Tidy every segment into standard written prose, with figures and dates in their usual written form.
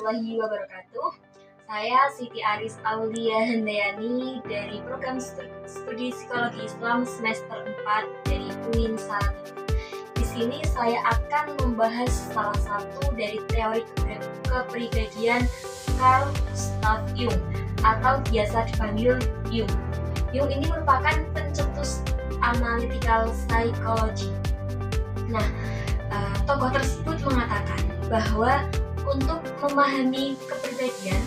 warahmatullahi wabarakatuh. Saya Siti Aris Aulia Handayani dari program studi Psikologi Islam semester 4 dari UIN Salatiga. Di sini saya akan membahas salah satu dari teori kepribadian Carl Gustav Jung atau biasa dipanggil Jung. Jung ini merupakan pencetus analytical psychology. Nah, tokoh tersebut mengatakan bahwa untuk memahami kepribadian,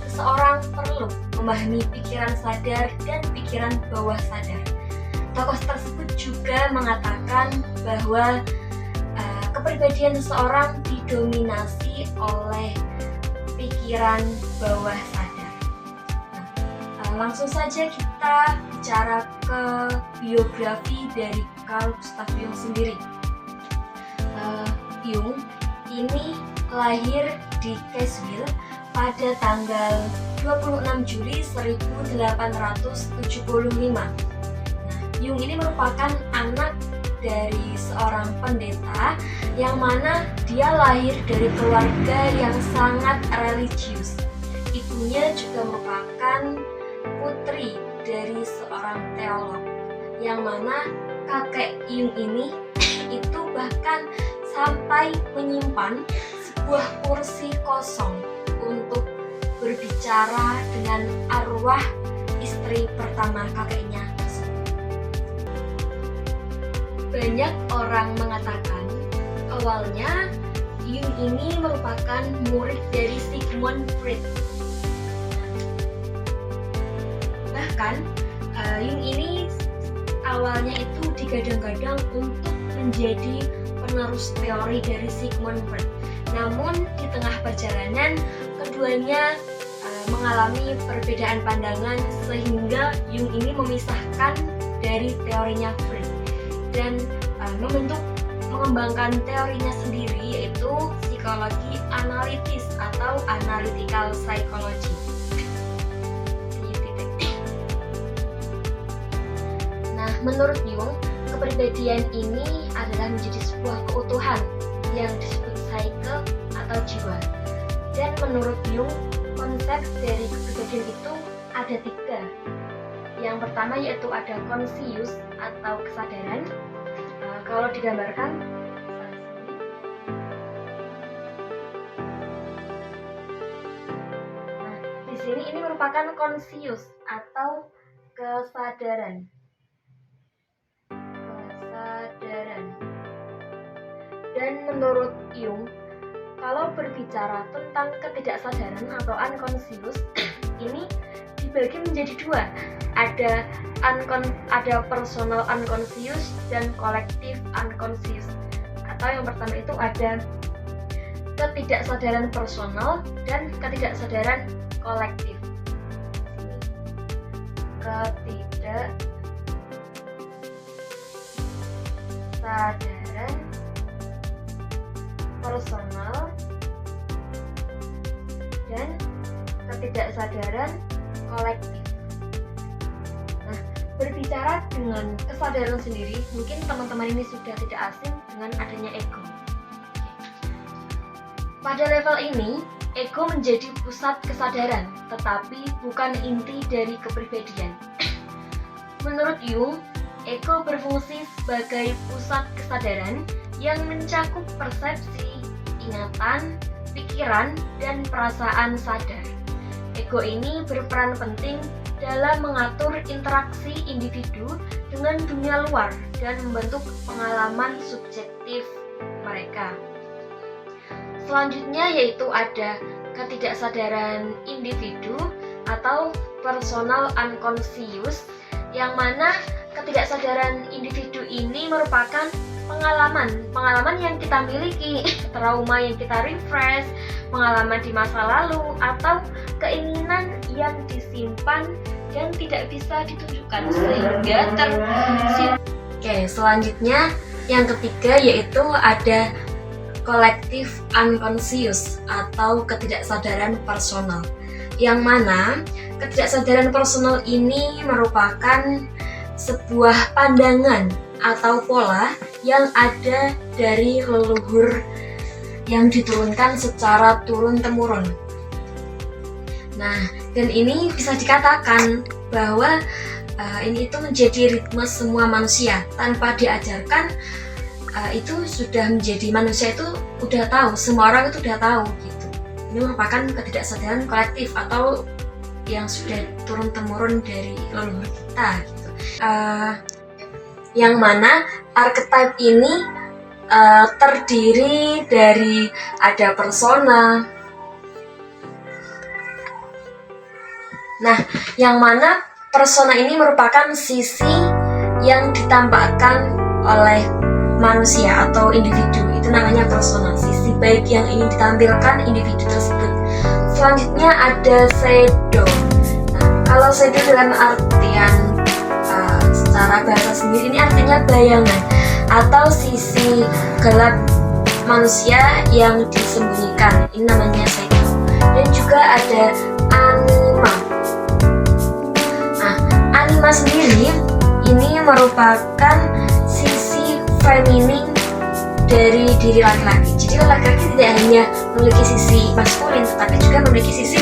seseorang perlu memahami pikiran sadar dan pikiran bawah sadar. Tokoh tersebut juga mengatakan bahwa kepribadian seseorang didominasi oleh pikiran bawah sadar. Langsung saja kita bicara ke biografi dari Carl Gustav Jung sendiri. Jung ini lahir di Kessel pada tanggal 26 Juli 1875. Jung ini merupakan anak dari seorang pendeta yang mana dia lahir dari keluarga yang sangat religius. Ibunya juga merupakan putri dari seorang teolog, yang mana kakek Jung ini itu bahkan sampai menyimpan sebuah kursi kosong untuk berbicara dengan arwah istri pertama kakeknya. Banyak orang mengatakan awalnya Jung ini merupakan murid dari Sigmund Freud. Bahkan Jung ini awalnya itu digadang-gadang untuk menjadi penerus teori dari Sigmund Freud. Namun di tengah perjalanan keduanya mengalami perbedaan pandangan sehingga Jung ini memisahkan dari teorinya Freud dan mengembangkan teorinya sendiri, yaitu psikologi analitis atau analytical psychology. Nah, menurut Jung, kepribadian ini adalah menjadi sebuah keutuhan yang disebut psyche atau jiwa. Dan menurut Jung, konsep dari kepribadian itu ada 3. Yang pertama yaitu ada conscious atau kesadaran. Kalau digambarkan, di sini ini merupakan conscious atau kesadaran. Dan menurut Jung, kalau berbicara tentang ketidaksadaran atau unconscious, ini dibagi menjadi 2. Ada personal unconscious dan collective unconscious. Atau yang pertama itu ada ketidaksadaran personal dan ketidaksadaran kolektif. Ketidaksadaran personal dan ketidaksadaran kolektif. Nah, berbicara dengan kesadaran sendiri, mungkin teman-teman ini sudah tidak asing dengan adanya ego. Pada level ini, ego menjadi pusat kesadaran, tetapi bukan inti dari kepribadian. Menurut Jung, ego berfungsi sebagai pusat kesadaran yang mencakup persepsi, ingatan, pikiran, dan perasaan sadar. Ego ini berperan penting dalam mengatur interaksi individu dengan dunia luar dan membentuk pengalaman subjektif mereka. Selanjutnya yaitu ada ketidaksadaran individu atau personal unconscious, yang mana ketidaksadaran individu ini merupakan pengalaman yang kita miliki, trauma yang kita refresh, pengalaman di masa lalu, atau keinginan yang disimpan dan tidak bisa ditunjukkan sehingga tersimpan. Oke, selanjutnya yang ketiga yaitu ada collective unconscious atau ketidaksadaran personal, yang mana ketidaksadaran personal ini merupakan sebuah pandangan atau pola yang ada dari leluhur yang diturunkan secara turun-temurun. Nah, dan ini bisa dikatakan bahwa ini itu menjadi ritme semua manusia tanpa diajarkan. Itu sudah menjadi manusia itu udah tahu, semua orang itu udah tahu gitu. Ini merupakan ketidaksadaran kolektif atau yang sudah turun-temurun dari leluhur kita gitu. Yang mana archetype ini terdiri dari ada persona. Nah, yang mana persona ini merupakan sisi yang ditampakkan oleh manusia atau individu, itu namanya persona, sisi baik yang ingin ditampilkan individu tersebut. Selanjutnya ada shadow. Nah, kalau shadow dalam artian secara bahasa sendiri ini artinya bayangan atau sisi gelap manusia yang disembunyikan, ini namanya shadow. Dan juga ada anima. Nah, anima sendiri ini merupakan sisi feminin dari diri laki-laki. Jadi laki-laki tidak hanya memiliki sisi maskulin, tetapi juga memiliki sisi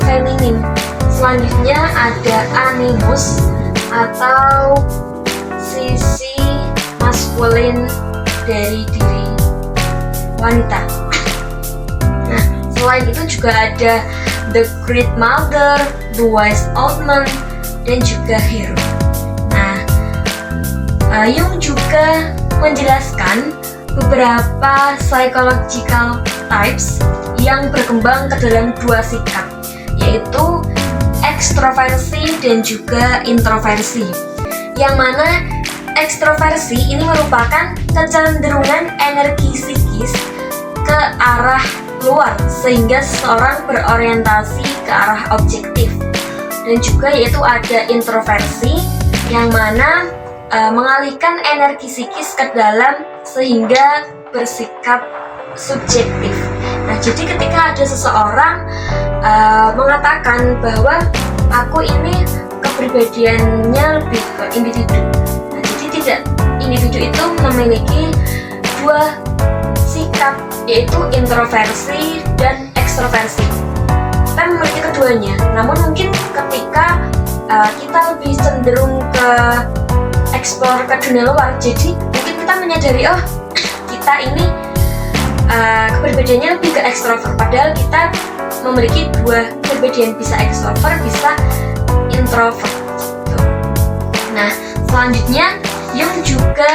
feminin. Selanjutnya ada animus atau sisi maskulin dari diri wanita. Nah, selain itu juga ada the great mother, the wise old man, dan juga hero. Nah, Jung juga menjelaskan beberapa psychological types yang berkembang ke dalam dua sikap, yaitu ekstroversi dan juga introversi. Yang mana ekstroversi ini merupakan kecenderungan energi psikis ke arah luar sehingga seseorang berorientasi ke arah objektif. Dan juga yaitu ada introversi yang mana mengalihkan energi psikis ke dalam sehingga bersikap subjektif. Nah, jadi ketika ada seseorang mengatakan bahwa aku ini kepribadiannya lebih ke individu. Nah, jadi tidak, individu itu memiliki dua sikap, yaitu introversi dan ekstroversi. Kita memiliki keduanya. Namun mungkin ketika kita lebih cenderung ke eksplor ke dunia luar, jadi mungkin kita menyadari kita ini kepribadiannya lebih ke ekstrovert, padahal kita memiliki dua kepribadian, bisa ekstrovert, bisa introvert gitu. Nah, selanjutnya Jung juga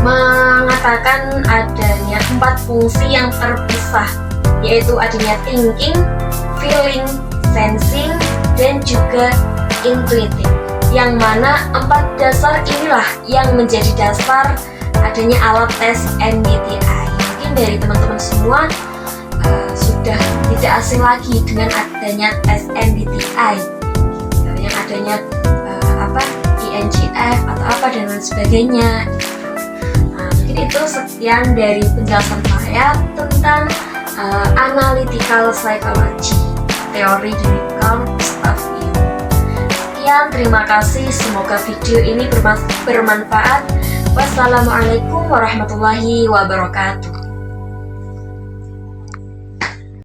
mengatakan adanya 4 fungsi yang terpisah, yaitu adanya thinking, feeling, sensing, dan juga intuitive. Yang mana 4 dasar inilah yang menjadi dasar adanya alat tes MBTI. Mungkin dari teman-teman semua sudah tidak asing lagi dengan adanya tes MBTI, yang adanya INGF atau apa dan lain sebagainya. Nah, mungkin itu sekian dari penjelasan saya tentang analytical psychology, teori dari Carl Gustav Jung. Sekian, terima kasih. Semoga video ini bermanfaat. Wassalamualaikum warahmatullahi wabarakatuh.